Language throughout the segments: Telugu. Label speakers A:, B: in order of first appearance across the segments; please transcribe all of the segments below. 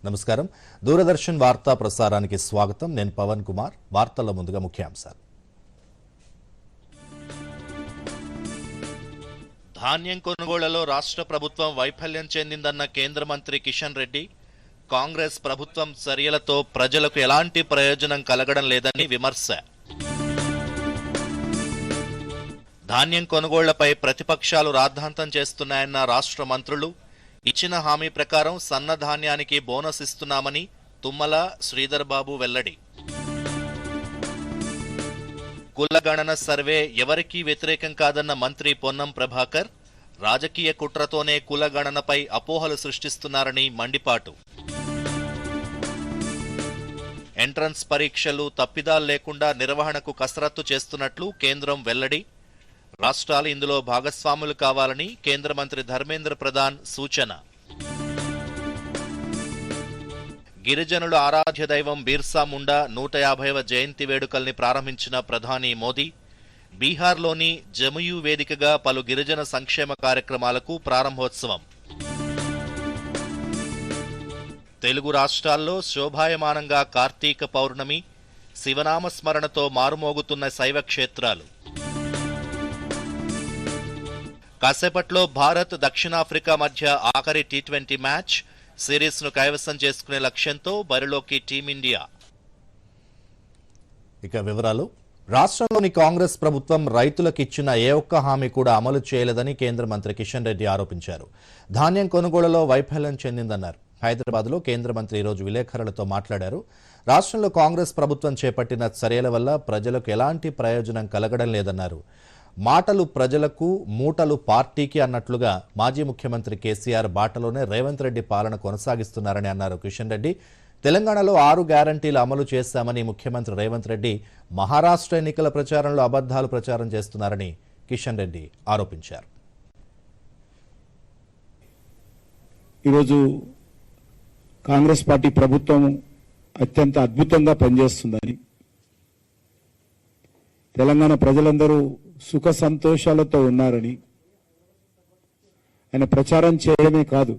A: నమస్కారం. దూరదర్శన్ వార్తా ప్రసారానికి స్వాగతం. నేను పవన్ కుమార్. వార్తల్లో ముందుగా ముఖ్యాంశాలు.
B: ధాన్యం కొనుగోళ్లలో రాష్ట్ర ప్రభుత్వం వైఫల్యం చెందిందన్న కేంద్ర మంత్రి కిషన్ రెడ్డి, కాంగ్రెస్ ప్రభుత్వం చర్యలతో ప్రజలకు ఎలాంటి ప్రయోజనం కలగడం లేదని విమర్శ. ధాన్యం కొనుగోళ్లపై ప్రతిపక్షాలు రాద్ధాంతం చేస్తున్నాయన్న రాష్ట్ర మంత్రులు, ఇచ్చిన హామీ ప్రకారం సన్న ధాన్యానికి బోనస్ ఇస్తున్నామని తుమ్మల, శ్రీధర్ బాబు వెల్లడి. కులగణన సర్వే ఎవరికీ వ్యతిరేకం కాదన్న మంత్రి పొన్నం ప్రభాకర్, రాజకీయ కుట్రతోనే కులగణనపై అపోహలు సృష్టిస్తున్నారని మండిపాటు. ఎంట్రన్స్ పరీక్షలు తప్పిదాలు లేకుండా నిర్వహణకు కసరత్తు చేస్తున్నట్లు కేంద్రం వెల్లడి. రాష్ట్రాలు ఇందులో భాగస్వాములు కావాలని కేంద్ర మంత్రి ధర్మేంద్ర ప్రధాన్ సూచన. గిరిజనుల ఆరాధ్య దైవం బిర్సా ముండా 150వ జయంతి వేడుకల్ని ప్రారంభించిన ప్రధాని మోదీ, బీహార్లోని జముయు వేదికగా పలు గిరిజన సంక్షేమ కార్యక్రమాలకు ప్రారంభోత్సవం. తెలుగు రాష్ట్రాల్లో శోభాయమానంగా కార్తీక పౌర్ణమి, శివనామస్మరణతో మారుమోగుతున్న శైవ క్షేత్రాలు. కాసేపట్లో భారత్, దక్షిణాఫ్రికా మధ్య ఆఖరి టీ20 మ్యాచ్. సిరీస్ ను కైవసం చేసుకునే లక్ష్యంతో బరిలోకి టీమిండియా.
A: ఇక వివరాలు. రాష్ట్రంలోని కాంగ్రెస్ ప్రభుత్వం రైతులకు ఇచ్చిన ఏ ఒక్క హామీ కూడా అమలు చేయలేదని కేంద్ర మంత్రి కిషన్ రెడ్డి ఆరోపించారు. ధాన్యం కొనుగోలులో వైఫల్యం చెందిందన్నారు. హైదరాబాద్లో కేంద్ర మంత్రి ఈరోజు విలేకరులతో మాట్లాడారు. రాష్ట్రంలో కాంగ్రెస్ ప్రభుత్వం చేపట్టిన చర్యల వల్ల ప్రజలకు ఎలాంటి ప్రయోజనం కలగడం లేదన్నారు. మాటలు ప్రజలకు, మూటలు పార్టీకి అన్నట్లుగా మాజీ ముఖ్యమంత్రి కేసీఆర్ బాటలోనే రేవంత్ రెడ్డి పాలన కొనసాగిస్తున్నారని అన్నారు కిషన్ రెడ్డి. తెలంగాణలో 6 గ్యారంటీలు అమలు చేశామని ముఖ్యమంత్రి రేవంత్ రెడ్డి మహారాష్ట్ర ఎన్నికల ప్రచారంలో అబద్దాలు ప్రచారం చేస్తున్నారని కిషన్ రెడ్డి ఆరోపించారు.
C: ఈరోజు కాంగ్రెస్ పార్టీ ప్రభుత్వం అత్యంత అద్భుతంగా పనిచేస్తుందని, తెలంగాణ ప్రజలందరూ సుఖ సంతోషాలతో ఉన్నారని ఆయన ప్రచారం చేయడమే కాదు,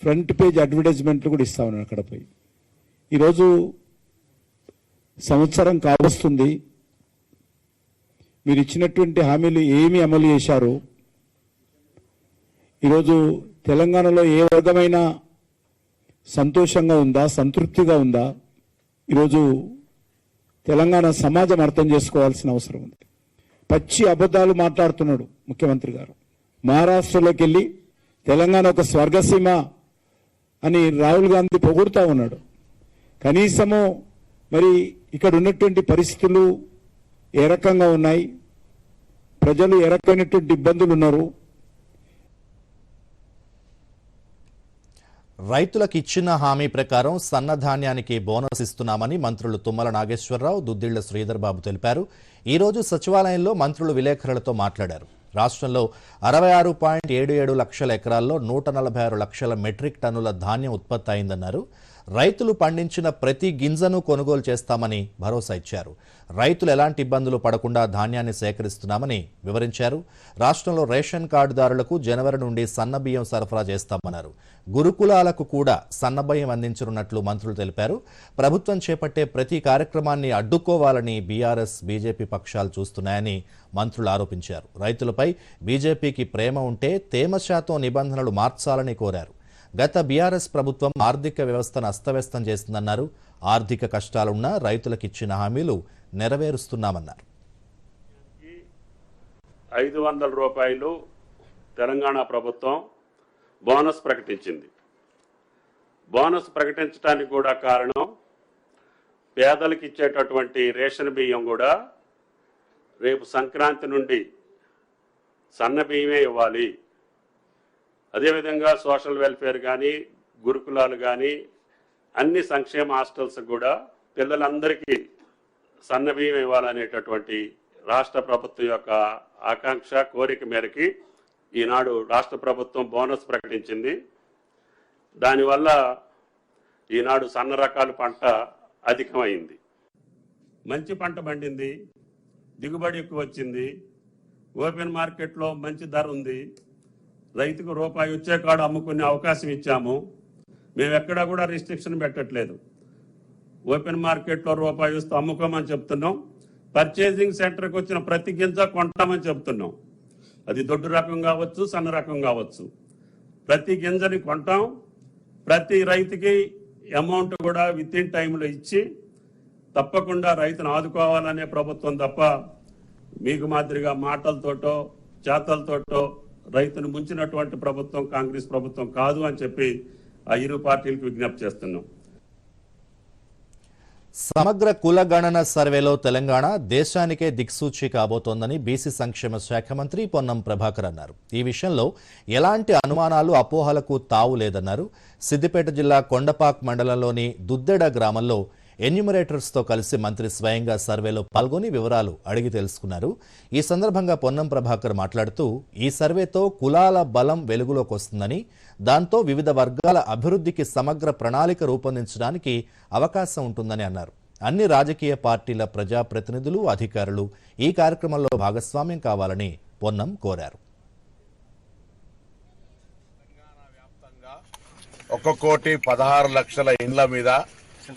C: ఫ్రంట్ పేజ్ అడ్వర్టైజ్మెంట్లు కూడా ఇస్తా ఉన్నాను. అక్కడ పోయి ఈరోజు సంవత్సరం కావస్తుంది, మీరు ఇచ్చినటువంటి హామీలు ఏమి అమలు చేశారు, ఈరోజు తెలంగాణలో ఏ వర్గమైన సంతోషంగా ఉందా, సంతృప్తిగా ఉందా, ఈరోజు తెలంగాణ సమాజం అర్థం చేసుకోవాల్సిన అవసరం ఉంది. పచ్చి అబద్ధాలు మాట్లాడుతున్నాడు ముఖ్యమంత్రి గారు. మహారాష్ట్రలోకి వెళ్ళి తెలంగాణ ఒక స్వర్గసీమ అని రాహుల్ గాంధీ పొగుడుతూ ఉన్నాడు. కనీసము మరి ఇక్కడ ఉన్నటువంటి పరిస్థితులు ఏ రకంగా ఉన్నాయి, ప్రజలు ఏ రకమైనటువంటి ఇబ్బందులు ఉన్నారు.
A: రైతులకు ఇచ్చిన హామీ ప్రకారం సన్న ధాన్యానికి బోనస్ ఇస్తున్నామని మంత్రులు తుమ్మల నాగేశ్వరరావు, దుద్దిళ్ల శ్రీధర్ బాబు తెలిపారు. ఈ రోజు సచివాలయంలో మంత్రులు విలేకరులతో మాట్లాడారు. రాష్ట్రంలో 66.77 లక్షల ఎకరాల్లో 146 లక్షల మెట్రిక్ టన్నుల ధాన్యం ఉత్పత్తి అయిందన్నారు. రైతులు పండించిన ప్రతి గింజను కొనుగోలు చేస్తామని భరోసా ఇచ్చారు. రైతులు ఎలాంటి ఇబ్బందులు పడకుండా ధాన్యాన్ని సేకరిస్తున్నామని వివరించారు. రాష్ట్రంలో రేషన్ కార్డుదారులకు జనవరి నుండి సన్నబియ్యం సరఫరా చేస్తామన్నారు. గురుకులాలకు కూడా సన్నబియ్యం అందించనున్నట్లు మంత్రులు తెలిపారు. ప్రభుత్వం చేపట్టే ప్రతి కార్యక్రమాన్ని అడ్డుకోవాలని బీఆర్ఎస్, బీజేపీ పక్షాలు చూస్తున్నాయని మంత్రులు ఆరోపించారు. రైతులపై బీజేపీకి ప్రేమ ఉంటే తేమ శాతం నిబంధనలు మార్చాలని కోరారు. గత బీఆర్ఎస్ ప్రభుత్వం ఆర్థిక వ్యవస్థను అస్తవ్యస్తం చేసిందన్నారు. ఆర్థిక కష్టాలున్నా రైతులకు ఇచ్చిన హామీలు నెరవేరుస్తున్నామన్నారు.
D: 500 రూపాయలు తెలంగాణ ప్రభుత్వం బోనస్ ప్రకటించింది. బోనస్ ప్రకటించడానికి కూడా కారణం, పేదలకు ఇచ్చేటటువంటి రేషన్ బియ్యం కూడా రేపు సంక్రాంతి నుండి సన్న బియ్యమే ఇవ్వాలి. అదేవిధంగా సోషల్ వెల్ఫేర్ కానీ, గురుకులాలు కానీ, అన్ని సంక్షేమ హాస్టల్స్ కూడా పిల్లలందరికీ సన్న బియ్యం ఇవ్వాలనేటటువంటి రాష్ట్ర ప్రభుత్వం యొక్క ఆకాంక్ష, కోరిక మేరకి ఈనాడు రాష్ట్ర ప్రభుత్వం బోనస్ ప్రకటించింది. దానివల్ల ఈనాడు సన్న రకాల పంట అధికమైంది. మంచి పంట పండింది, దిగుబడి ఎక్కువ వచ్చింది, ఓపెన్ మార్కెట్లో మంచి ధర ఉంది, రైతుకు రూపాయి వచ్చే కాడ అమ్ముకునే అవకాశం ఇచ్చాము. మేము ఎక్కడా కూడా రిస్ట్రిక్షన్ పెట్టట్లేదు. ఓపెన్ మార్కెట్లో రూపాయి ఇస్తూ అమ్ముకోమని చెప్తున్నాం. పర్చేసింగ్ సెంటర్కి వచ్చిన ప్రతి గింజ కొంటామని చెప్తున్నాం. అది దొడ్డు రకం కావచ్చు, సన్న రకం కావచ్చు, ప్రతి గింజని కొంటాం. ప్రతి రైతుకి అమౌంట్ కూడా విత్ ఇన్ టైంలో ఇచ్చి తప్పకుండా రైతును ఆదుకోవాలనే ప్రభుత్వం తప్ప మీకు మాదిరిగా మాటలతోటో చేతలతోటో రైతును ముంచినటువంటి ప్రభుత్వం కాంగ్రెస్ ప్రభుత్వం కాదు అని చెప్పి ఆ ఇరు పార్టీలకు విజ్ఞప్తి చేస్తున్నాం.
A: సమగ్ర కులగణన సర్వేలో తెలంగాణ దేశానికే దిక్సూచి కాబోతోందని బీసీ సంక్షేమ శాఖ మంత్రి పొన్నం ప్రభాకర్ అన్నారు. ఈ విషయంలో ఎలాంటి అనుమానాలు అపోహలకు తావు లేదన్నారు. సిద్దిపేట జిల్లా కొండపాక్ మండలంలోని దుద్దెడ గ్రామంలో ఎన్యూమరేటర్స్తో కలిసి మంత్రి స్వయంగా సర్వేలో పాల్గొని వివరాలు అడిగి తెలుసుకున్నారు. ఈ సందర్భంగా పొన్నం ప్రభాకర్ మాట్లాడుతూ ఈ సర్వేతో కులాల బలం వెలుగులోకి వస్తుందని, దాంతో వివిధ వర్గాల అభివృద్ధికి సమగ్ర ప్రణాళిక రూపొందించడానికి అవకాశం ఉంటుందని అన్నారు. అన్ని రాజకీయ పార్టీల ప్రజాప్రతినిధులు, అధికారులు ఈ కార్యక్రమంలో భాగస్వామ్యం కావాలని పొన్నం కోరారు.
E: 1,16,00,000 ఇండ్ల మీద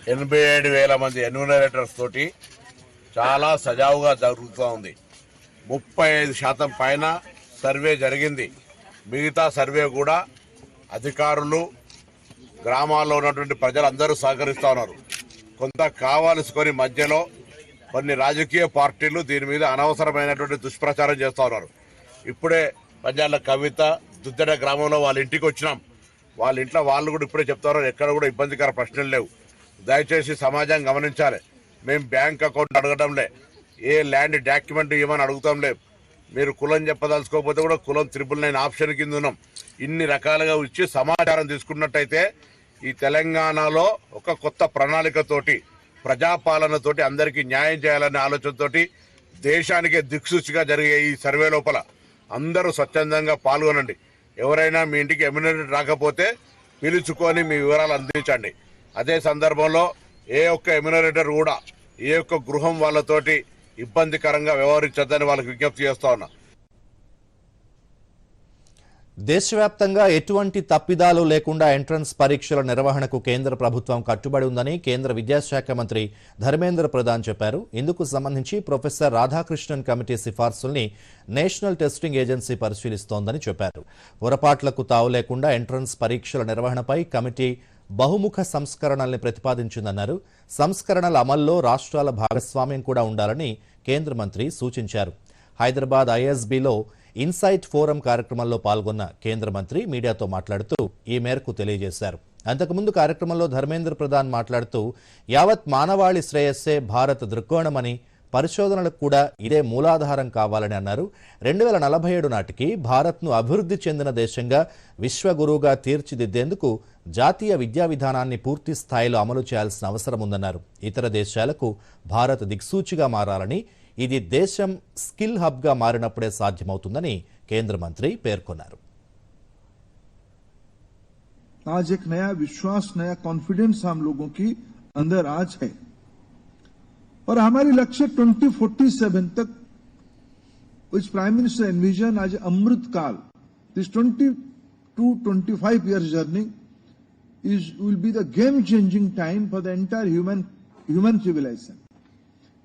E: 87,000 మంది ఎన్యూమరేటర్స్ తోటి చాలా సజావుగా జరుగుతూ ఉంది. 35% పైన సర్వే జరిగింది. మిగతా సర్వే కూడా అధికారులు, గ్రామాల్లో ఉన్నటువంటి ప్రజలందరూ సహకరిస్తూ ఉన్నారు. కొంత కావాల్సుకొని మధ్యలో కొన్ని రాజకీయ పార్టీలు దీని మీద అనవసరమైనటువంటి దుష్ప్రచారం చేస్తూ ఉన్నారు. ఇప్పుడే పంజాల కవిత దుద్దెడ గ్రామంలో వాళ్ళ ఇంటికి వచ్చినాం. వాళ్ళ ఇంట్లో వాళ్ళు కూడా ఇప్పుడే చెప్తారు, ఎక్కడ కూడా ఇబ్బందికర ప్రశ్నలు లేవు. దయచేసి సమాజం గమనించాలి. మేము బ్యాంక్ అకౌంట్ అడగడంలే, ఏ ల్యాండ్ డాక్యుమెంట్ ఇవ్వమని అడుగుతాం లేదు. మీరు కులం చెప్పదలుచుకోకపోతే కూడా కులం 999 ఆప్షన్ కింద ఉన్నాం. ఇన్ని రకాలుగా ఇచ్చి సమాచారం తీసుకున్నట్టయితే ఈ తెలంగాణలో ఒక కొత్త ప్రణాళికతోటి, ప్రజాపాలనతోటి అందరికీ న్యాయం చేయాలనే ఆలోచనతోటి దేశానికే దిక్సూచిగా జరిగే ఈ సర్వే లోపల అందరూ స్వచ్ఛందంగా పాల్గొనండి. ఎవరైనా మీ ఇంటికి ఎమ్యూనిటీ రాకపోతే పిలుచుకొని మీ వివరాలు అందించండి. అదే సందర్భంలో ఏ ఒక్క ఎమ్యూనరేటర్ కూడా ఏ ఒక్క గృహం వాళ్ళతోటి ఇబ్బందికరంగా వ్యవహరించద్దని వాళ్ళకి విజ్ఞప్తి చేస్తా ఉన్నా.
A: దేశవ్యాప్తంగా ఎటువంటి తప్పిదాలు లేకుండా ఎంట్రన్స్ పరీక్షల నిర్వహణకు కేంద్ర ప్రభుత్వం కట్టుబడి ఉందని కేంద్ర విద్యాశాఖ మంత్రి ధర్మేంద్ర ప్రధాన్ చెప్పారు. ఇందుకు సంబంధించి ప్రొఫెసర్ రాధాకృష్ణన్ కమిటీ సిఫార్సుల్ని నేషనల్ టెస్టింగ్ ఏజెన్సీ పరిశీలిస్తోందని చెప్పారు. పొరపాట్లకు తావు లేకుండా ఎంట్రన్స్ పరీక్షల నిర్వహణపై కమిటీ బహుముఖ సంస్కరణల్ని ప్రతిపాదించిందన్నారు. సంస్కరణల అమల్లో రాష్ట్రాల భాగస్వామ్యం కూడా ఉండాలని కేంద్ర మంత్రి సూచించారు. హైదరాబాద్ ఐఎస్బీలో ఇన్సైట్ ఫోరం కార్యక్రమంలో పాల్గొన్న కేంద్ర మంత్రి మీడియాతో మాట్లాడుతూ ఈ మేరకు తెలియజేశారు. అంతకుముందు కార్యక్రమంలో ధర్మేంద్ర ప్రధాన్ మాట్లాడుతూ యావత్ మానవాళి శ్రేయస్సే భారత్ దృక్కోణమని, పరిశోధనలకు కూడా ఇదే మూలాధారం కావాలని అన్నారు. 2047 నాటికి భారత్ను అభివృద్ధి చెందిన దేశంగా విశ్వగురువుగా తీర్చిదిద్దేందుకు జాతీయ విద్యా విధానాన్ని పూర్తి స్థాయిలో అమలు చేయాల్సిన అవసరం ఉందన్నారు. ఇతర దేశాలకు భారత్ దిక్సూచిగా మారాలని, ఇది దేశం స్కిల్ హబ్గా మారినప్పుడే సాధ్యమవుతుందని కేంద్ర మంత్రి పేర్కొన్నారు.
F: आज एक नया विश्वास, नया कॉन्फिडेंस हम लोगों की अंदर आज है और हमारी लक्ष्य 2047 तक which Prime Minister envision as Amrit Kal, this 20 to 25 years journey will be the game changing time for the entire human civilization.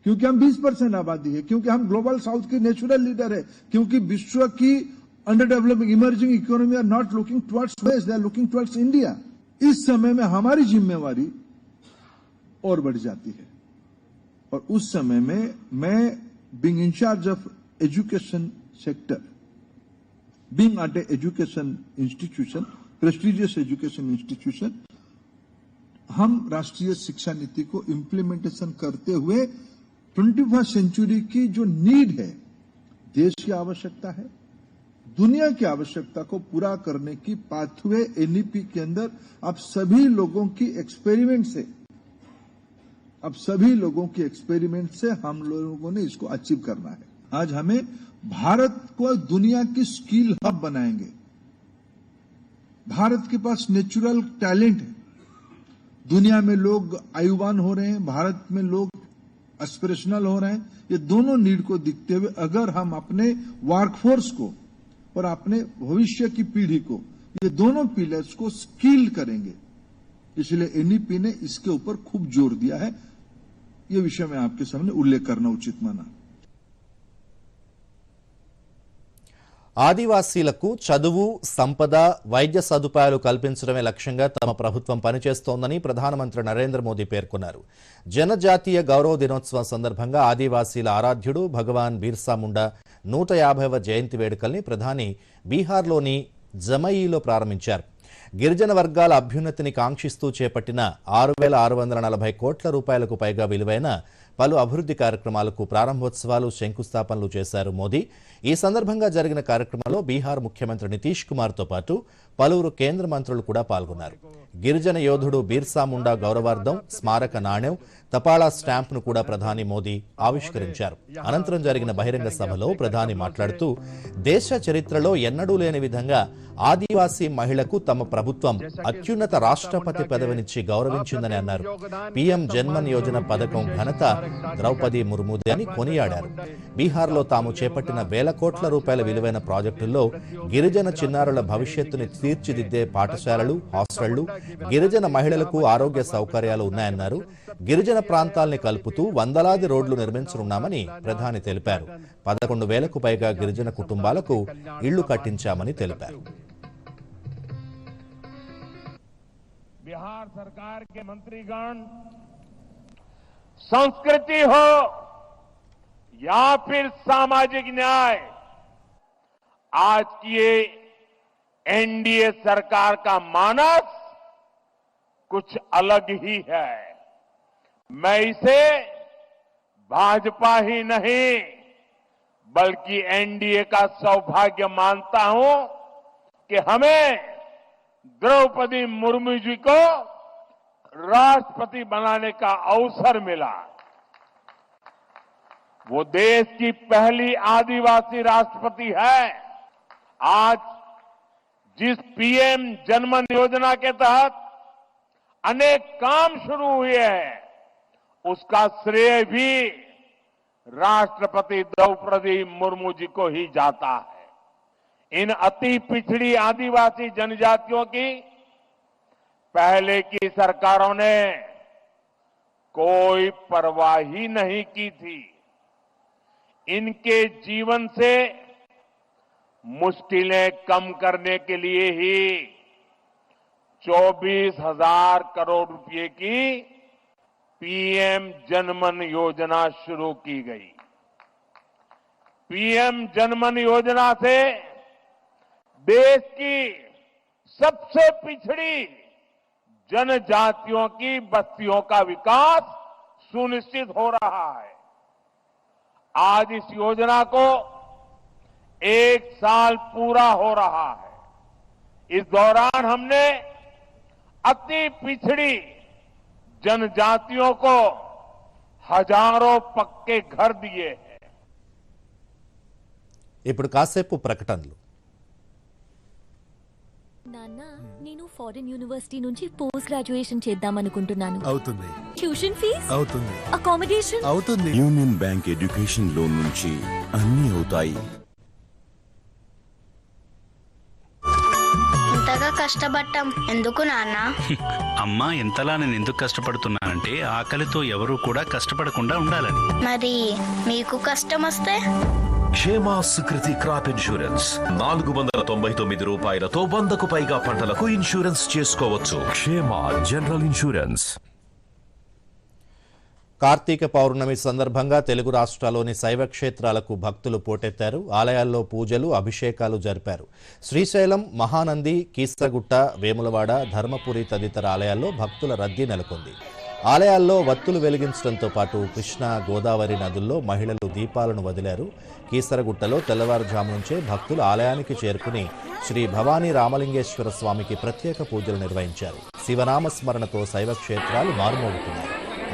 F: क्योंकि हम 20% आबादी है, क्योंकि हम ग्लोबल साउथ की नेचुरल लीडर है, क्योंकि विश्व की under developing emerging economy are not looking towards West, they are looking towards India. इस समय में हमारी जिम्मेवारी और बढ़ जाती है और उस समय में मैं being in charge of education sector, being at A education institution, prestigious education institution, हम राष्ट्रीय शिक्षा नीति को इम्प्लीमेंटेशन करते हुए 21st सेंचुरी की जो नीड है, देश की आवश्यकता है, दुनिया की आवश्यकता को पूरा करने की पाथवे एनईपी के अंदर आप सभी लोगों की एक्सपेरिमेंट से हम लोगों ने इसको अचीव करना है. आज हमें भारत को दुनिया की स्किल हब बनाएंगे. भारत के पास नेचुरल टैलेंट है, दुनिया में लोग आयुवान हो रहे हैं, भारत में लोग एस्पिरेशनल हो रहे हैं. ये दोनों नीड को दिखते हुए अगर हम अपने वर्कफोर्स को और अपने भविष्य की पीढ़ी को, ये दोनों पिलर्स को स्किल करेंगे, इसलिए एनईपी ने इसके ऊपर खूब जोर दिया है। ये विषय मैं आपके सामने उल्लेख करना उचित माना।
A: ఆదివాసీలకు చదువు, సంపద, వైద్య సదుపాయాలు కల్పించడమే లక్ష్యంగా తమ ప్రభుత్వం పనిచేస్తోందని ప్రధానమంత్రి నరేంద్ర మోదీ పేర్కొన్నారు. జనజాతీయ గౌరవ దినోత్సవం సందర్భంగా ఆదివాసీల ఆరాధ్యుడు భగవాన్ బిర్సా ముండా 150వ జయంతి వేడుకల్ని ప్రధాని బీహార్లోని జమయీలో ప్రారంభించారు. గిరిజన వర్గాల అభ్యున్నతిని కాంక్షిస్తూ చేపట్టిన 6,640 కోట్ల రూపాయలకు పైగా విలువైన పలు అభివృద్ధి కార్యక్రమాలకు ప్రారంభోత్సవాలు, శంకుస్థాపనలు చేశారు మోదీ. ఈ సందర్భంగా జరిగిన కార్యక్రమంలో బీహార్ ముఖ్యమంత్రి నితీష్ కుమార్తో పాటు పలువురు కేంద్ర మంత్రులు కూడా పాల్గొన్నారు. గిరిజన యోధుడు బిర్సా ముండా గౌరవార్థం స్మారక నాణ్యం, తపాలా స్టాంప్ను కూడా ప్రధాని మోదీ ఆవిష్కరించారు. అనంతరం జరిగిన బహిరంగ సభలో ప్రధాని మాట్లాడుతూ దేశ చరిత్రలో ఎన్నడూ లేని విధంగా ఆదివాసీ మహిళకు తమ ప్రభుత్వం అత్యున్నత రాష్ట్రపతి పదవినిచ్చి గౌరవించిందని అన్నారు. పీఎం జన్మన్ యోజన పథకం ఘనత ద్రౌపది ముర్ముదే అని కొనియాడారు. బీహార్లో తాము చేపట్టిన వేల కోట్ల రూపాయల విలువైన ప్రాజెక్టుల్లో గిరిజన చిన్నారుల భవిష్యత్తుని తీర్చిదిద్దే పాఠశాలలు, హాస్టళ్లు, గిరిజన మహిళలకు ఆరోగ్య సౌకర్యాలు ఉన్నాయన్నారు. గిరిజన ప్రాంతాల్ని కలుపుతూ వందలాది రోడ్లు నిర్మించనున్నామని ప్రధాని తెలిపారు. 11,000కు పైగా గిరిజన కుటుంబాలకు ఇళ్లు కట్టించామని తెలిపారు.
G: बिहार सरकार के मंत्रीगण संस्कृति हो या फिर सामाजिक न्याय, आज की ये एनडीए सरकार का मानस कुछ अलग ही है। मैं इसे भाजपा ही नहीं बल्कि एनडीए का सौभाग्य मानता हूं कि हमें द्रौपदी मुर्मू जी को राष्ट्रपति बनाने का अवसर मिला। वो देश की पहली आदिवासी राष्ट्रपति है। आज जिस पीएम जनमन योजना के तहत अनेक काम शुरू हुए हैं, उसका श्रेय भी राष्ट्रपति द्रौपदी मुर्मू जी को ही जाता है। इन अति पिछड़ी आदिवासी जनजातियों की पहले की सरकारों ने कोई परवाह ही नहीं की थी। इनके जीवन से मुश्किलें कम करने के लिए ही 24,000 करोड़ रुपए की पीएम जनमन योजना शुरू की गई। पीएम जनमन योजना से देश की सबसे पिछड़ी जनजातियों की बस्तियों का विकास सुनिश्चित हो रहा है। आज इस योजना को 1 साल पूरा हो रहा है। इस दौरान हमने अति पिछड़ी जनजातियों को हजारों पक्के घर दिए हैं।
A: ఇప్పుడు కాసేపు ప్రకటనలు.
H: నాన్న, నేను ఫారెన్ యూనివర్సిటీ నుంచి పోస్ట్ గ్రాడ్యుయేషన్ చేద్దామనుకుంటున్నాను.
I: అవుతుంది.
H: ట్యూషన్ ఫీజ్
I: అవుతుంది.
H: అకామిడేషన్
I: అవుతుంది.
J: యూనియన్ బ్యాంక్ ఎడ్యుకేషన్ లోన్ నుంచి అన్నీ అవుతాయి.
K: ఇంతగా కష్టపడ్డాం ఎందుకు నాన్న?
L: అమ్మా, ఇంతలా నేను ఎందుకు కష్టపడుతున్నానంటే ఆకలితో ఎవరూ కూడా కష్టపడకుండా ఉండాలని.
K: మరి మీకు కష్టం వస్తే?
M: క్షేమ సుకృతి క్రాప్ ఇన్సూరెన్స్ 499 రూపాయలతో 100కు పైగా పంటలకు ఇన్సూరెన్స్ చేసుకోవచ్చు. క్షేమ జనరల్ ఇన్సూరెన్స్.
A: కార్తీక పౌర్ణమి సందర్భంగా తెలుగు రాష్ట్రాల్లోని శైవ క్షేత్రాలకు భక్తులు పోటెత్తారు. ఆలయాల్లో పూజలు, అభిషేకాలు జరిపారు. శ్రీశైలం, మహానంది, కీసరగుట్ట, వేములవాడ, ధర్మపురి తదితర ఆలయాల్లో భక్తుల రద్దీ నెలకొంది. ఆలయాల్లో వత్తులు వెలిగించడంతో పాటు కృష్ణా, గోదావరి నదుల్లో మహిళలు దీపాలను వదిలారు. కీసరగుట్టలో తెల్లవారుజాము నుంచే భక్తులు ఆలయానికి చేరుకుని శ్రీ భవానీ రామలింగేశ్వర స్వామికి ప్రత్యేక పూజలు నిర్వహించారు. శివనామ స్మరణతో శైవ క్షేత్రాలు మారుమోగుతున్నాయి.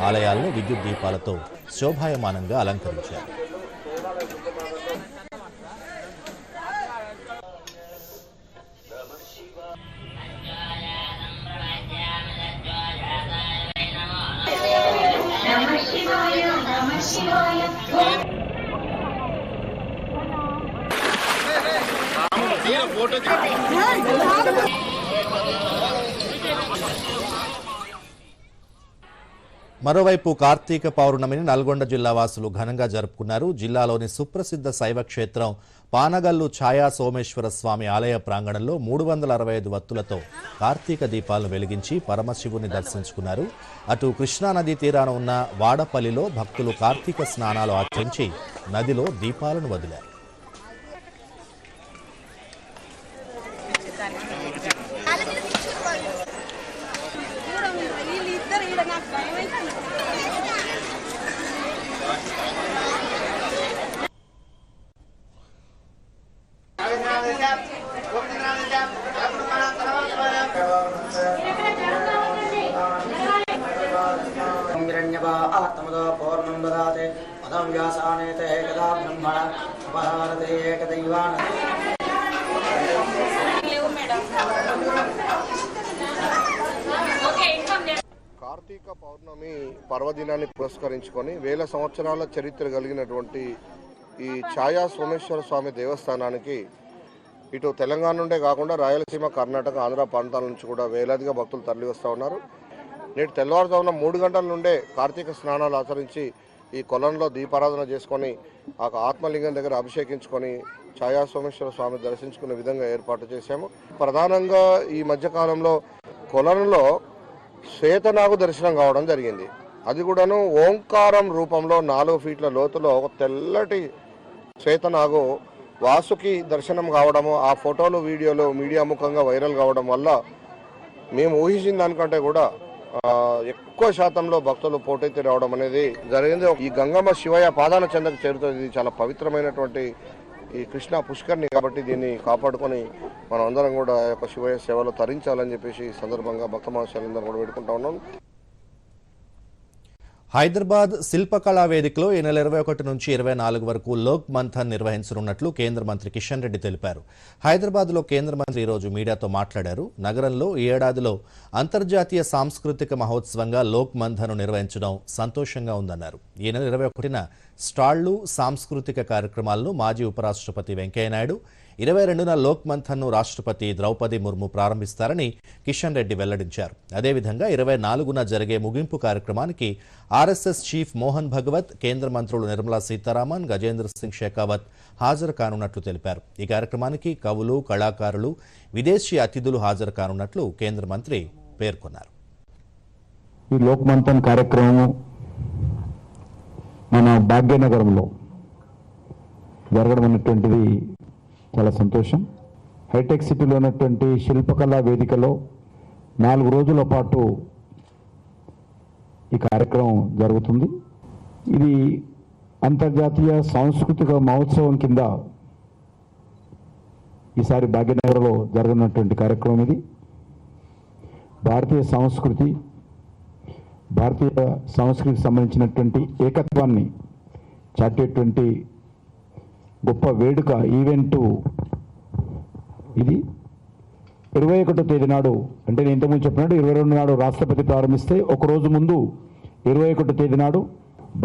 A: ఆలయాలను విద్యుత్ దీపాలతో శోభాయమానంగా అలంకరించారు. మరోవైపు కార్తీక పౌర్ణమిని నల్గొండ జిల్లా వాసులు ఘనంగా జరుపుకున్నారు. జిల్లాలోని సుప్రసిద్ధ శైవ క్షేత్రం పానగల్లు ఛాయా సోమేశ్వర స్వామి ఆలయ ప్రాంగణంలో 365 వత్తులతో కార్తీక దీపాలను వెలిగించి పరమశివుని దర్శించుకున్నారు. అటు కృష్ణానదీ తీరాన ఉన్న వాడపల్లిలో భక్తులు కార్తీక స్నానాలు ఆచరించి నదిలో దీపాలను వదిలారు.
I: కార్తీక పౌర్ణమి పర్వదినాన్ని పురస్కరించుకొని వేల సంవత్సరాల చరిత్ర కలిగినటువంటి ఈ ఛాయా సోమేశ్వర స్వామి దేవస్థానానికి ఇటు తెలంగాణ నుండే కాకుండా రాయలసీమ, కర్ణాటక, ఆంధ్ర ప్రాంతాల నుంచి కూడా వేలాదిగా భక్తులు తరలి వస్తూ ఉన్నారు. నేటి తెల్లవారుజామున 3 గంటల నుండే కార్తీక స్నానాలు ఆచరించి ఈ కొలంలో దీపారాధన చేసుకొని ఆ ఆత్మలింగం దగ్గర అభిషేకించుకొని ఛాయా సోమేశ్వర స్వామి దర్శించుకునే విధంగా ఏర్పాటు చేశాము. ప్రధానంగా ఈ మధ్యకాలంలో కొలంలో శ్వేతనాగు దర్శనం కావడం జరిగింది. అది కూడాను ఓంకారం రూపంలో 4 ఫీట్ల లోతులో ఒక తెల్లటి శ్వేతనాగు వాసుకి దర్శనం కావడము, ఆ ఫోటోలు, వీడియోలు మీడియా ముఖంగా వైరల్ కావడం వల్ల మేము ఊహించిన దానికంటే కూడా ఎక్కువ శాతంలో భక్తులు పోటెత్తి రావడం అనేది జరిగింది. ఈ గంగమ్మ శివయ్య పాదాల చెందకు చేరుతుంది. ఇది చాలా పవిత్రమైనటువంటి ఈ కృష్ణా పుష్కర్ని కాబట్టి దీన్ని కాపాడుకొని మనం అందరం కూడా ఆ యొక్క శివయ్య సేవలో తరించాలని చెప్పేసి ఈ సందర్భంగా భక్త మహర్షులందరూ కూడా పెట్టుకుంటా ఉన్నాం.
A: హైదరాబాద్ శిల్పకళా వేదికలో ఈ నెల 21 నుంచి 24 వరకు లోక్ మంథన్ నిర్వహించనున్నట్లు కేంద్ర మంత్రి కిషన్ రెడ్డి తెలిపారు. హైదరాబాద్లో కేంద్ర మంత్రి ఈరోజు మీడియాతో మాట్లాడారు. నగరంలో ఈ ఏడాదిలో అంతర్జాతీయ సాంస్కృతిక మహోత్సవంగా లోక్ మంథన్ నిర్వహించడం సంతోషంగా ఉందన్నారు. ఈ నెల 21న స్టాళ్లు, సాంస్కృతిక కార్యక్రమాలను మాజీ ఉపరాష్ట్రపతి వెంకయ్యనాయుడు, 22న లోక్ మంథన్ను రాష్ట్రపతి ద్రౌపది ముర్ము ప్రారంభిస్తారని కిషన్ రెడ్డి వెల్లడించారు. అదేవిధంగా 24న జరిగే ముగింపు కార్యక్రమానికి ఆర్ఎస్ఎస్ చీఫ్ మోహన్ భగవత్, కేంద్ర మంత్రులు నిర్మలా సీతారామన్, గజేంద్ర సింగ్ షెకావత్ హాజరు కానున్నట్లు తెలిపారు. ఈ కార్యక్రమానికి కవులు, కళాకారులు, విదేశీ అతిథులు హాజరు కానున్నట్లు కేంద్ర మంత్రి పేర్కొన్నారు.
C: ఈ లోక్ మంథన్ కార్యక్రమం మన భాగ్యనగరంలో జరగడం అనేటువంటిది చాలా సంతోషం. హైటెక్ సిటీలో ఉన్నటువంటి శిల్పకళా వేదికలో 4 రోజుల పాటు ఈ కార్యక్రమం జరుగుతుంది. ఇది అంతర్జాతీయ సాంస్కృతిక మహోత్సవం కింద ఈసారి భాగ్యనగర్లో జరగనున్నటువంటి కార్యక్రమం. ఇది భారతీయ సంస్కృతికి సంబంధించినటువంటి ఏకత్వాన్ని చాటేటువంటి గొప్ప వేడుక ఈవెంటు ఇది. 21వ తేదీ నాడు, అంటే నేను ఇంతకుముందు చెప్పినట్టు 22 నాడు రాష్ట్రపతి ప్రారంభిస్తే ఒకరోజు ముందు 21వ తేదీ నాడు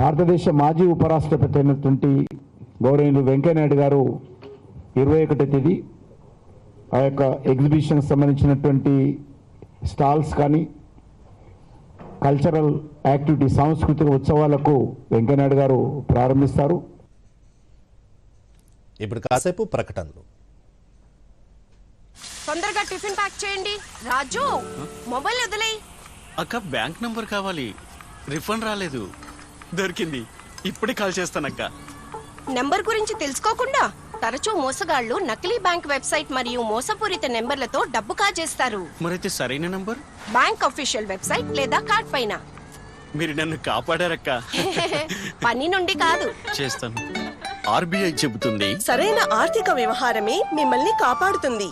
C: భారతదేశ మాజీ ఉపరాష్ట్రపతి అయినటువంటి గౌరవనీయులు వెంకయ్యనాయుడు గారు 21వ తేదీ ఆ యొక్క ఎగ్జిబిషన్కి సంబంధించినటువంటి స్టాల్స్ కానీ కల్చరల్ యాక్టివిటీ, సాంస్కృతిక ఉత్సవాలకు వెంకయ్యనాయుడు గారు ప్రారంభిస్తారు.
A: ఇప్పుడు కాసేపు ప్రకటనలు.
N: తొందరగా టిఫిన్ ప్యాక్ చేయండి. రాజు, మొబైల్ వదిలేయ్.
L: అక్క, బ్యాంక్ నంబర్ కావాలి. రిఫండ్ రాలేదు. దొరికింది. ఇప్పుడే కాల్ చేస్తానక్క.
N: నెంబర్ గురించి తెలుసుకోకుండా తరచూ మోసగాళ్లు నకిలీ బ్యాంక్ వెబ్సైట్ మరియు మోసపూరిత నెంబర్లతో డబ్బు కాజేస్తారు.
L: మరైతే సరైన నంబర్
N: బ్యాంక్ అఫీషియల్ వెబ్సైట్ లేదా కార్డ్ పైన.
L: మీరు నన్ను కాపాడారక్క.
N: పని నుండి కాదు,
L: చేస్తాను. ఆర్బీఐ చెబుతుంది,
N: సరైన ఆర్థిక వ్యవహారమే మిమ్మల్ని కాపాడుతుంది.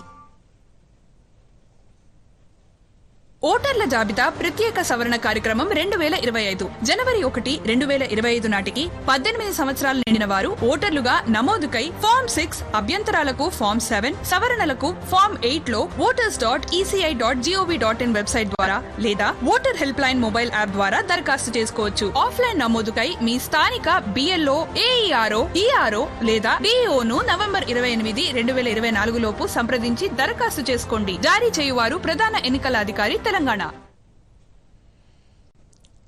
O: ఓటర్ల జాబితా ప్రత్యేక సవరణ కార్యక్రమం 2025 జనవరి 1, 2025 నాటికి 18 సంవత్సరాలు నిండిన వారు ఓటర్లుగా నమోదుకై ఫామ్ 6, అభ్యంతరాలకు ఫామ్ 7, సవరణలకు ఫామ్ 8 లో voters.eci.gov.in వెబ్సైట్ ద్వారా లేదా voter help line mobile app ద్వారా దరఖాస్తు చేసుకోవచ్చు. ఆఫ్లైన్ నమోదుకై మీ స్థానిక BLO, AERO, ERO లేదా DEO ను నవంబర్ 28, 2024 లోపు సంప్రదించి దరఖాస్తు చేసుకోండి. జారీ చేయువారు ప్రధాన ఎన్నికల అధికారి, తెలంగాణ.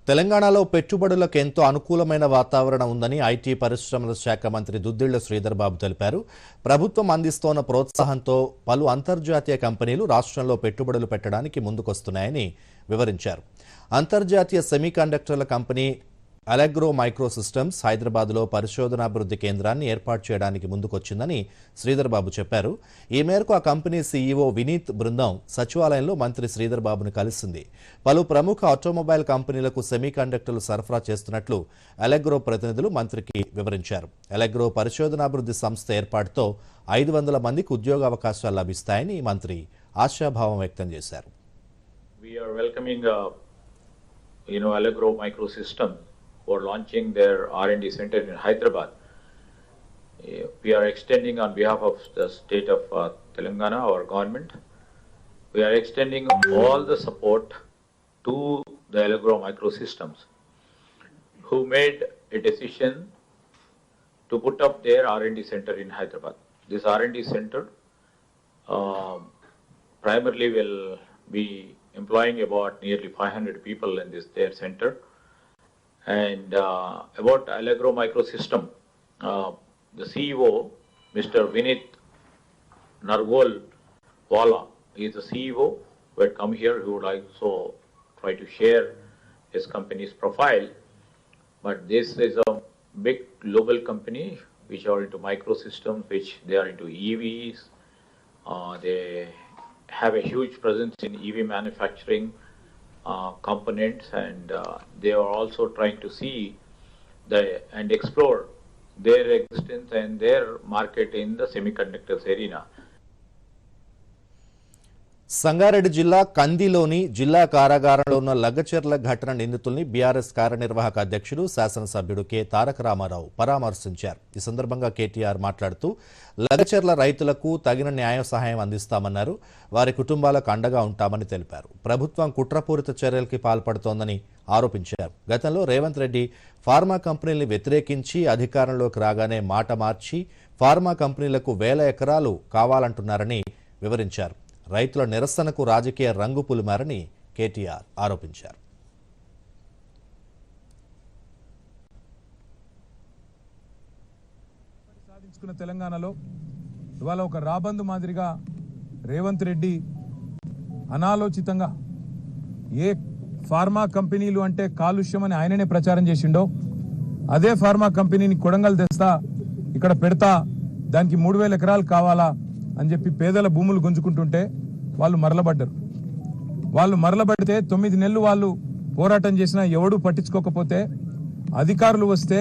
A: తెలంగాణలో పెట్టుబడులకు ఎంతో అనుకూలమైన వాతావరణం ఉందని ఐటీ పరిశ్రమల శాఖ మంత్రి దుద్దిళ్ల శ్రీధర్ బాబు తెలిపారు. ప్రభుత్వం అందిస్తోన్న ప్రోత్సాహంతో పలు అంతర్జాతీయ కంపెనీలు రాష్ట్రంలో పెట్టుబడులు పెట్టడానికి ముందుకొస్తున్నాయని వివరించారు. అంతర్జాతీయ సెమీకండక్టర్ల కంపెనీ అలెగ్రో మైక్రో సిస్టమ్స్ హైదరాబాద్లో పరిశోధనాభివృద్ధి కేంద్రాన్ని ఏర్పాటు చేయడానికి ముందుకొచ్చిందని శ్రీధర్ బాబు చెప్పారు. ఈ మేరకు ఆ కంపెనీ సీఈఓ వినీత్ బృందం సచివాలయంలో మంత్రి శ్రీధర్ బాబును కలిసింది. పలు ప్రముఖ ఆటోమొబైల్ కంపెనీలకు సెమీకండక్టర్లు సరఫరా చేస్తున్నట్లు అలెగ్రో ప్రతినిధులు మంత్రికి వివరించారు. అలెగ్రో పరిశోధనాభివృద్ధి సంస్థ ఏర్పాటుతో 500 మందికి ఉద్యోగావకాశాలు లభిస్తాయని మంత్రి ఆశాభావం వ్యక్తం చేశారు.
P: Allegro Microsystems for launching their R&D center in Hyderabad. We are extending on behalf of the state of Telangana, our government, we are extending all the support to the Allegro Microsystems who made a decision to put up their R&D center in Hyderabad. This R&D center primarily will be employing about nearly 500 people in their center. And about Allegro Microsystem, the CEO, Mr. Vinit Nargol Wala, is the CEO who had come here. He would also try to share his company's profile. But this is a big global company which are into microsystems, which they are into EVs. They have a huge presence in EV manufacturing components, and they are also trying to see and explore their existence and their market in the semiconductors arena.
A: Sangareddy జిల్లా కందిలోని జిల్లా కారాగారంలో ఉన్న లగచెర్ల ఘటన నిందితుల్ని బీఆర్ఎస్ కార్యనిర్వాహక అధ్యక్షుడు శాసనసభ్యుడు కె తారక రామారావు పరామర్శించారు. ఈ సందర్భంగా కేటీఆర్ మాట్లాడుతూ లగచెర్ల రైతులకు తగిన న్యాయ సహాయం అందిస్తామన్నారు. వారి కుటుంబాలకు అండగా ఉంటామని తెలిపారు. ప్రభుత్వం కుట్రపూరిత చర్యలకి పాల్పడుతోందని ఆరోపించారు. గతంలో రేవంత్ రెడ్డి ఫార్మా కంపెనీల్ని వ్యతిరేకించి అధికారంలోకి రాగానే మాట మార్చి ఫార్మా కంపెనీలకు 1000 ఎకరాలు కావాలంటున్నారని వివరించారు. రైతుల నిరసనకు రాజకీయ రంగు పులిమారని కేటీఆర్ ఆరోపించారు.
Q: సాధించుకున్న తెలంగాణలో ఇవాళ ఒక రాబందు మాదిరిగా రేవంత్ రెడ్డి అనాలోచితంగా ఏ ఫార్మా కంపెనీలు అంటే కాలుష్యం అని ఆయననే ప్రచారం చేసిండో అదే ఫార్మా కంపెనీని కొడంగల్ తెస్తా ఇక్కడ పెడతా దానికి 3000 ఎకరాలు కావాలా అని చెప్పి పేదల భూములు గుంజుకుంటుంటే వాళ్ళు మరలబడ్డారు. వాళ్ళు మరలబడితే 9 నెలలు వాళ్ళు పోరాటం చేసినా ఎవడూ పట్టించుకోకపోతే అధికారులు వస్తే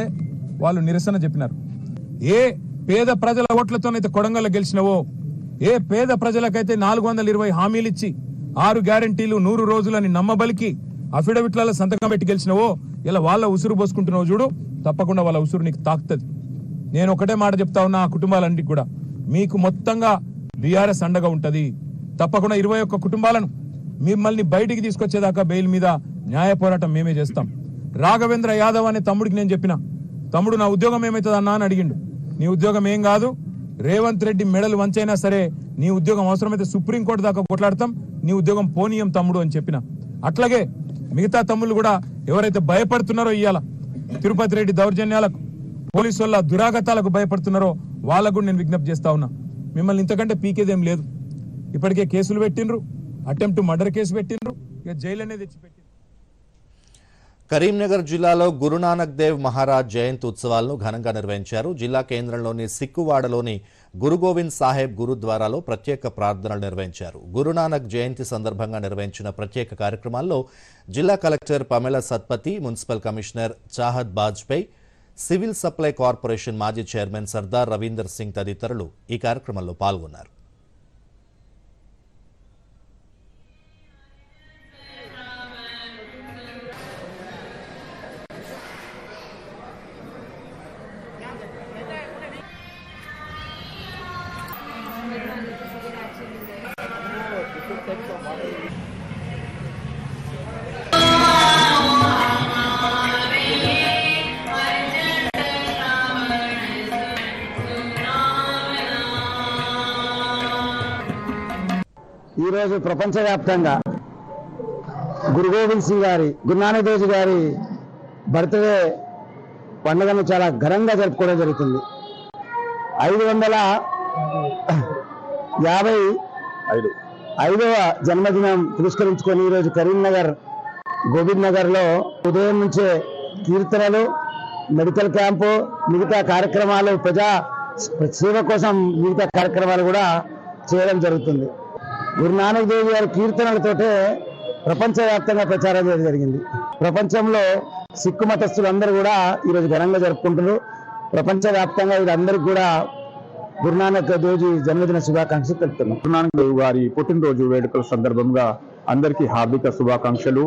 Q: వాళ్ళు నిరసన చెప్పినారు. ఏ పేద ప్రజల ఓట్లతోనైతే కొడంగల్ గెలిచినవో, ఏ పేద ప్రజలకైతే 420 హామీలు ఇచ్చి 6 గ్యారంటీలు 100 రోజులని నమ్మబలికి అఫిడవిట్లలో సంతకం పెట్టి గెలిచినవో ఇలా వాళ్ళ ఉసురు పోసుకుంటున్నావు చూడు, తప్పకుండా వాళ్ళ ఉసురు నీకు తాకుతుంది. నేను ఒకటే మాట చెప్తా ఉన్నా ఆ కుటుంబాలన్నిటికీ కూడా, మీకు మొత్తంగా బీఆర్ఎస్ అండగా ఉంటది. తప్పకుండా 21 కుటుంబాలను మిమ్మల్ని బయటికి తీసుకొచ్చేదాకా బెయిల్ మీద న్యాయ పోరాటం మేమే చేస్తాం. రాఘవేంద్ర యాదవ్ అనే తమ్ముడికి నేను చెప్పిన, తమ్ముడు నా ఉద్యోగం ఏమవుతుంది అన్నా అని అడిగిండు. నీ ఉద్యోగం ఏం కాదు, రేవంత్ రెడ్డి మెడలు వంచైనా సరే నీ ఉద్యోగం అవసరమైతే సుప్రీంకోర్టు దాకా కొట్లాడతాం, నీ ఉద్యోగం పోనీయం తమ్ముడు అని చెప్పిన. అట్లాగే మిగతా తమ్ముళ్ళు కూడా ఎవరైతే భయపడుతున్నారో ఇవాళ తిరుపతి రెడ్డి దౌర్జన్యాలకు, పోలీసు వాళ్ళ దురాగతాలకు భయపడుతున్నారో వాళ్ళకు నేను విజ్ఞప్తి చేస్తా ఉన్నా, మిమ్మల్ని ఇంతకంటే పీకేదేం లేదు. ఇప్పటికే కేసులు పెట్టిండ్రు, అటెంప్ట్ మర్డర్ కేసు పెట్టిండ్రు, ఇక జైలు అనేది తెచ్చిపెట్టిండ్రు.
A: కరీంనగర్ జిల్లాలో గురునానక్ దేవ్ మహారాజ్ జయంతి ఉత్సవాలను ఘనంగా నిర్వహించారు. జిల్లా కేంద్రంలోని సిక్కువాడలోని గురుగోవింద్ సాహెబ్ గురుద్వారాలో ప్రత్యేక ప్రార్థనలు నిర్వహించారు. గురునానక్ జయంతి సందర్భంగా నిర్వహించిన ప్రత్యేక కార్యక్రమాల్లో జిల్లా collector Pamela Satpathy, municipal commissioner Chahat Bajpai, civil supply corporation మాజీ చైర్మన్ సర్దార్ రవీందర్ సింగ్ తదితరులు ఈ కార్యక్రమంలో పాల్గొన్నారు.
R: ఈరోజు ప్రపంచవ్యాప్తంగా గురు గోవింద్ సింగ్ గారి, గురునానక్ దేవ్ జీ గారి బర్త్డే పండుగను చాలా ఘనంగా జరుపుకోవడం జరుగుతుంది. 555వ జన్మదినం పురస్కరించుకొని ఈరోజు కరీంనగర్ గోవింద్ నగర్ లో ఉదయం నుంచే కీర్తనలు, మెడికల్ క్యాంపు, మిగతా కార్యక్రమాలు, ప్రజా సేవ కోసం మిగతా కార్యక్రమాలు కూడా చేయడం జరుగుతుంది. గురునానక్ దేవ్ గారి కీర్తనలతోటే ప్రపంచవ్యాప్తంగా ప్రచారం చేయడం జరిగింది. ప్రపంచంలో సిక్కు మతస్థులందరూ కూడా ఈరోజు ఘనంగా జరుపుకుంటున్నారు. ప్రపంచవ్యాప్తంగా వీళ్ళందరికీ కూడా గురునానక్ దేవ్ జీ జన్మదిన శుభాకాంక్షలు తెలుపుతున్నాం.
S: గురునానక్ దేవ్ గారి పుట్టినరోజు వేడుకల సందర్భంగా అందరికీ హార్దిక శుభాకాంక్షలు.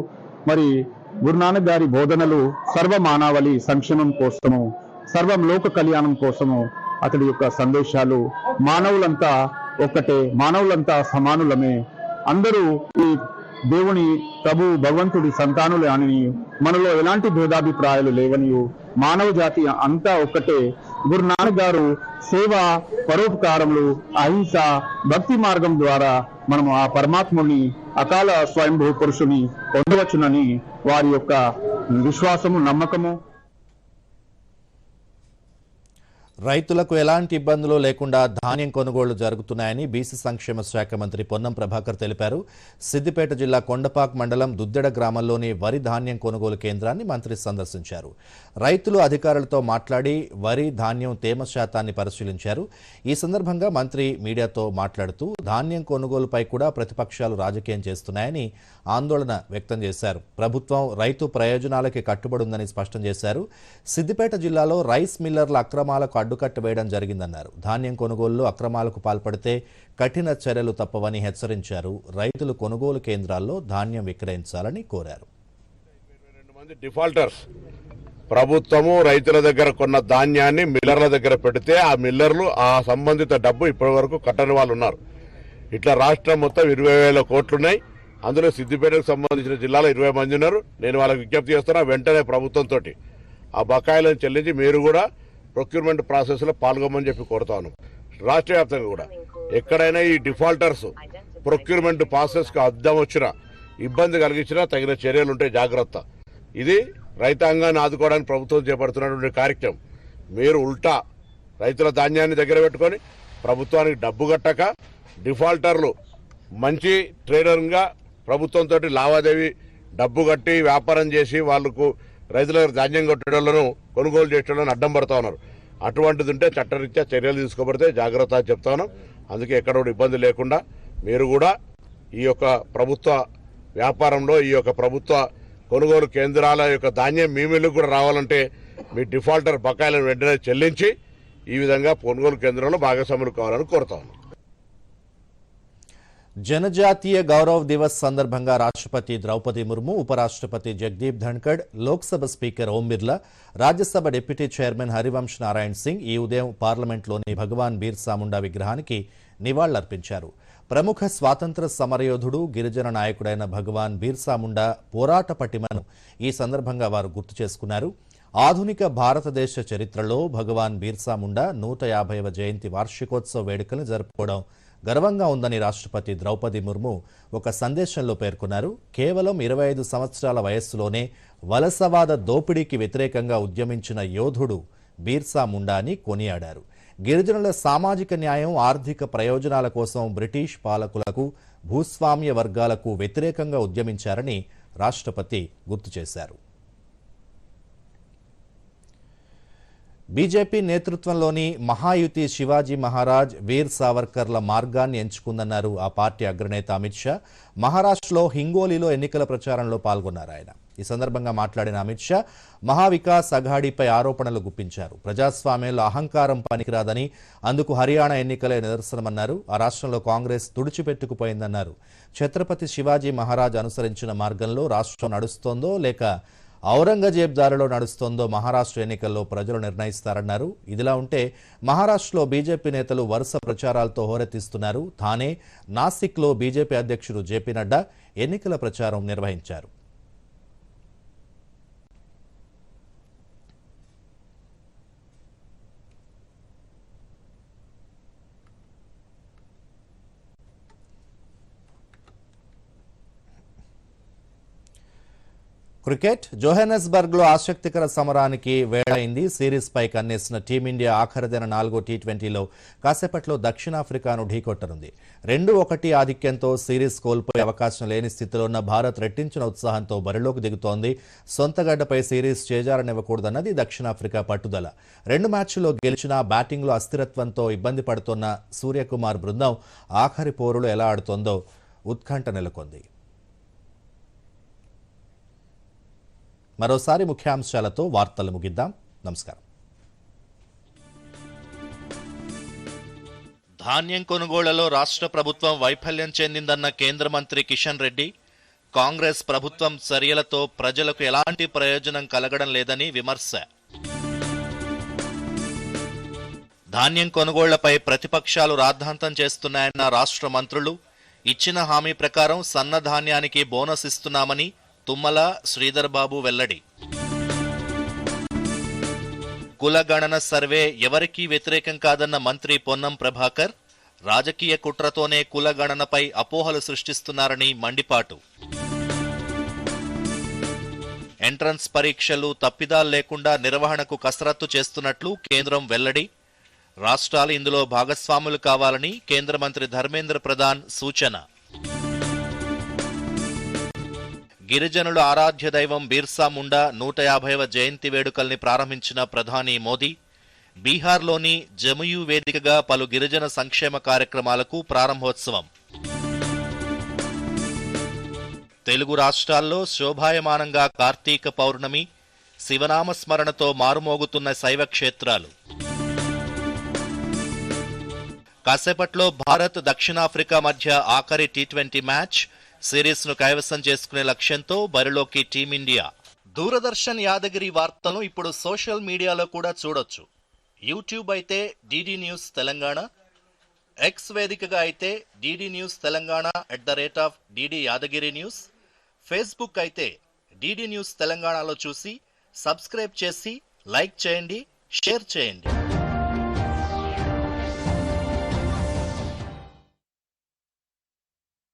S: మరి గురునానక్ గారి బోధనలు సర్వ మానవాళి సంక్షేమం కోసము, సర్వం లోక కళ్యాణం కోసము అతడి యొక్క సందేశాలు మానవులంతా ఒక్కటే, మానవులంతా సమానులమే, అందరూ ఈ దేవుని ప్రభు భగవంతుడి సంతానులే అని, మనలో ఎలాంటి భేదాభిప్రాయాలు లేవని, మానవ జాతి అంతా ఒక్కటే. గురునానక్ గారు సేవ, పరోపకారములు, అహింస, భక్తి మార్గం ద్వారా మనము ఆ పరమాత్ముని, అకాల స్వయంభూ పురుషుని పొందవచ్చునని వారి యొక్క విశ్వాసము, నమ్మకము.
A: రైతులకు ఎలాంటి ఇబ్బందులు లేకుండా ధాన్యం కొనుగోళ్లు జరుగుతున్నాయని బీసీ సంక్షేమ శాఖ మంత్రి పొన్నం ప్రభాకర్ తెలిపారు. సిద్దిపేట జిల్లా కొండపాక్ మండలం దుద్దెడ గ్రామంలోని వరి ధాన్యం కొనుగోలు కేంద్రాన్ని మంత్రి సందర్శించారు. రైతులు అధికారులతో మాట్లాడి వరి ధాన్యం తేమ శాతాన్ని పరిశీలించారు. ఈ సందర్భంగా మంత్రి మీడియాతో మాట్లాడుతూ ధాన్యం కొనుగోలుపై కూడా ప్రతిపక్షాలు రాజకీయం చేస్తున్నాయని ఆందోళన వ్యక్తం చేశారు. ప్రభుత్వం రైతు ప్రయోజనాలకి కట్టుబడుందని స్పష్టం చేశారు. సిద్దిపేట జిల్లాలో రైస్ మిల్లర్ల అక్రమాలకు అడ్డుకట్ట వేయడం జరిగిందన్నారు. ధాన్యం కొనుగోలులో అక్రమాలకు పాల్పడితే కఠిన చర్యలు తప్పవని హెచ్చరించారు. రైతులు కొనుగోలు కేంద్రాల్లో ధాన్యం విక్రయించాలని కోరారు.
E: డిఫాల్టర్స్ ప్రభుత్వము రైతుల దగ్గర కొన్న ధాన్యాన్ని మిల్లర్ల దగ్గర పెడితే ఆ మిల్లర్లు ఆ సంబంధిత డబ్బు ఇప్పటి వరకు కట్టని వాళ్ళు ఉన్నారు. ఇట్లా రాష్ట్రం మొత్తం 20,000 కోట్లున్నాయి. అందులో సిద్దిపేటకు సంబంధించిన జిల్లాలో 20 మంది ఉన్నారు. నేను వాళ్ళకి విజ్ఞప్తి చేస్తున్నా, వెంటనే ప్రభుత్వంతో ఆ బకాయిలను చెల్లించి మీరు కూడా ప్రొక్యూర్మెంట్ ప్రాసెస్ లో పాల్గొమని చెప్పి కోరుతాను. రాష్ట్ర వ్యాప్తంగా కూడా ఎక్కడైనా ఈ డిఫాల్టర్స్ ప్రొక్యూర్మెంట్ ప్రాసెస్ కు అద్దం వచ్చినా, ఇబ్బంది కలిగించినా తగిన చర్యలు ఉంటే జాగ్రత్త. ఇది రైతాంగాన్ని ఆదుకోవడానికి ప్రభుత్వం చేపడుతున్నటువంటి కార్యక్రమం. మీరు ఉల్టా రైతుల ధాన్యాన్ని దగ్గర పెట్టుకొని ప్రభుత్వానికి డబ్బు కట్టక, డిఫాల్టర్లు మంచి ట్రేడర్గా ప్రభుత్వంతో లావాదేవీ డబ్బు కట్టి వ్యాపారం చేసి వాళ్లకు రైతుల ధాన్యం కొట్టేటోళ్లను కొనుగోలు చేసేటోళ్ళని అడ్డం పడతా ఉన్నారు. అటువంటిది ఉంటే చట్టరీత్యా చర్యలు తీసుకోబడితే జాగ్రత్త అని చెప్తాను. అందుకే ఎక్కడ కూడా ఇబ్బంది లేకుండా మీరు కూడా ఈ యొక్క ప్రభుత్వ వ్యాపారంలో, ఈ యొక్క ప్రభుత్వ కొనుగోలు కేంద్రాల యొక్క ధాన్యం మీ మిల్లుకు కూడా రావాలంటే మీ డిఫాల్టర్ బకాయిలను వెంటనే చెల్లించి ఈ విధంగా కొనుగోలు కేంద్రంలో భాగస్వాములు కావాలని కోరుతాను.
A: జనజాతీయ గౌరవ్ దివస్ సందర్భంగా రాష్ట్రపతి ద్రౌపది ముర్ము, ఉపరాష్ట్రపతి Jagdeep Dhankhar, Lok Sabha speaker Om Birla, Rajya Sabha deputy chairman Harivansh Narayan Singh ఈ ఉదయం పార్లమెంట్లోని భగవాన్ బిర్సా ముండా విగ్రహానికి నివాళులర్పించారు. ప్రముఖ స్వాతంత్ర సమరయోధుడు, గిరిజన నాయకుడైన భగవాన్ బిర్సా ముండా పోరాట పటిమను ఈ సందర్భంగా వారు గుర్తు చేసుకున్నారు. ఆధునిక భారతదేశ చరిత్రలో భగవాన్ బిర్సా ముండా 150వ జయంతి వార్షికోత్సవ వేడుకలను జరుపుకోవడం గర్వంగా ఉందని రాష్ట్రపతి ద్రౌపది ముర్ము ఒక సందేశంలో పేర్కొన్నారు. కేవలం 25 సంవత్సరాల వయస్సులోనే వలసవాద దోపిడీకి వ్యతిరేకంగా ఉద్యమించిన యోధుడు బిర్సా ముండా అని కొనియాడారు. గిరిజనుల సామాజిక న్యాయం, ఆర్థిక ప్రయోజనాల కోసం బ్రిటిష్ పాలకులకు, భూస్వామ్య వర్గాలకు వ్యతిరేకంగా ఉద్యమించారని రాష్ట్రపతి గుర్తు చేశారు. బీజేపీ నేతృత్వంలోని మహాయుతి శివాజీ మహారాజ్, వీర్ సావర్కర్ల మార్గాన్ని ఎంచుకుందన్నారు ఆ పార్టీ అగ్రనేత అమిత్ షా. మహారాష్ట్రలో హింగోలీలో ఎన్నికల ప్రచారంలో పాల్గొన్నారు ఆయన. ఈ సందర్భంగా మాట్లాడిన అమిత్ షా మహావికాస్ అఘాడీపై ఆరోపణలు గుప్పించారు. ప్రజాస్వామ్యంలో అహంకారం పనికిరాదని, అందుకు హర్యానా ఎన్నికలే నిదర్శనమన్నారు. ఆ రాష్ట్రంలో కాంగ్రెస్ తుడిచిపెట్టుకుపోయిందన్నారు. ఛత్రపతి శివాజీ మహారాజ్ అనుసరించిన మార్గంలో రాష్ట్రం నడుస్తోందో లేక ఔరంగజేబ్ దారిలో నడుస్తోందో మహారాష్ట్ర ఎన్నికల్లో ప్రజలు నిర్ణయిస్తారన్నారు. ఇదిలా ఉంటే మహారాష్ట్రలో బీజేపీ నేతలు వరుస ప్రచారాలతో హోరెత్తిస్తున్నారు. థానే, నాసిక్లో బీజేపీ అధ్యక్షుడు జేపీ నడ్డా ఎన్నికల ప్రచారం నిర్వహించారు. క్రికెట్ జోహానెస్బర్గ్ లో ఆసక్తికర సమరానికి వేళైంది. సిరీస్ పై కన్నేసిన టీమిండియా ఆఖరిదైన 4వ టీ20లో కాసేపట్లో దక్షిణాఫ్రికాను ఢీకొట్టనుంది. 2-1 ఆధిక్యంతో సిరీస్ కోల్పోయే అవకాశం లేని స్థితిలో ఉన్న భారత్ రెట్టించిన ఉత్సాహంతో బరిలోకి దిగుతోంది. సొంతగడ్డపై సిరీస్ చేజారనివ్వకూడదన్నది దక్షిణాఫ్రికా పట్టుదల. 2 మ్యాచ్ల్లో గెలిచినా బ్యాటింగ్లో అస్థిరత్వంతో ఇబ్బంది పడుతున్న సూర్యకుమార్ బృందం ఆఖరి పోరులో ఎలా ఆడుతోందో ఉత్కంఠ నెలకొంది. మరోసారి ముఖ్యాంశాలతో వార్తలు ముగిద్దాం. నమస్కారం.
B: ధాన్యం కొనుగోళ్లలో రాష్ట్ర ప్రభుత్వం వైఫల్యం చెందిందన్న కేంద్ర మంత్రి కిషన్ రెడ్డి, కాంగ్రెస్ ప్రభుత్వం చర్యలతో ప్రజలకు ఎలాంటి ప్రయోజనం కలగడం లేదని విమర్శ. ధాన్యం కొనుగోళ్లపై ప్రతిపక్షాలు రాద్ధాంతం చేస్తున్నాయన్న రాష్ట్ర మంత్రులు, ఇచ్చిన హామీ ప్రకారం సన్న ధాన్యానికి బోనస్ ఇస్తున్నామని తుమ్మల, శ్రీధర్ బాబు వెల్లడి. కులగణన సర్వే ఎవరికీ వ్యతిరేకం కాదన్న మంత్రి పొన్నం ప్రభాకర్, రాజకీయ కుట్రతోనే కులగణనపై అపోహలు సృష్టిస్తున్నారని మండిపాటు. ఎంట్రన్స్ పరీక్షలు తప్పిదాలు లేకుండా నిర్వహణకు కసరత్తు చేస్తున్నట్లు కేంద్రం వెల్లడి. రాష్ట్రాలు ఇందులో భాగస్వాములు కావాలని కేంద్ర మంత్రి ధర్మేంద్ర ప్రధాన్ సూచన. గిరిజనుల ఆరాధ్య దైవం బిర్సా ముండా 150వ జయంతి వేడుకల్ని ప్రారంభించిన ప్రధాని మోదీ, బీహార్లోని జముయు వేదికగా పలు గిరిజన సంక్షేమ కార్యక్రమాలకు ప్రారంభోత్సవం. తెలుగు రాష్ట్రాల్లో శోభాయమానంగా కార్తీక పౌర్ణమి, శివనామస్మరణతో మారుమోగుతున్న శైవ క్షేత్రాలు. కాసేపట్లో భారత్ దక్షిణాఫ్రికా మధ్య ఆఖరి టీ20 మ్యాచ్. సిరీస్ ను కైవసం చేసుకునే లక్ష్యంతో బరిలోకి టీమిండియా. దూరదర్శన్ యాదగిరి వార్తలను ఇప్పుడు సోషల్ మీడియాలో కూడా చూడొచ్చు. యూట్యూబ్ అయితే డిడి న్యూస్ తెలంగాణ, ఎక్స్ వేదికగా అయితే DD news Telangana @DD Yadagiri news, Facebook అయితే డిడి న్యూస్ తెలంగాణలో చూసి సబ్స్క్రైబ్ చేసి లైక్ చేయండి, షేర్ చేయండి.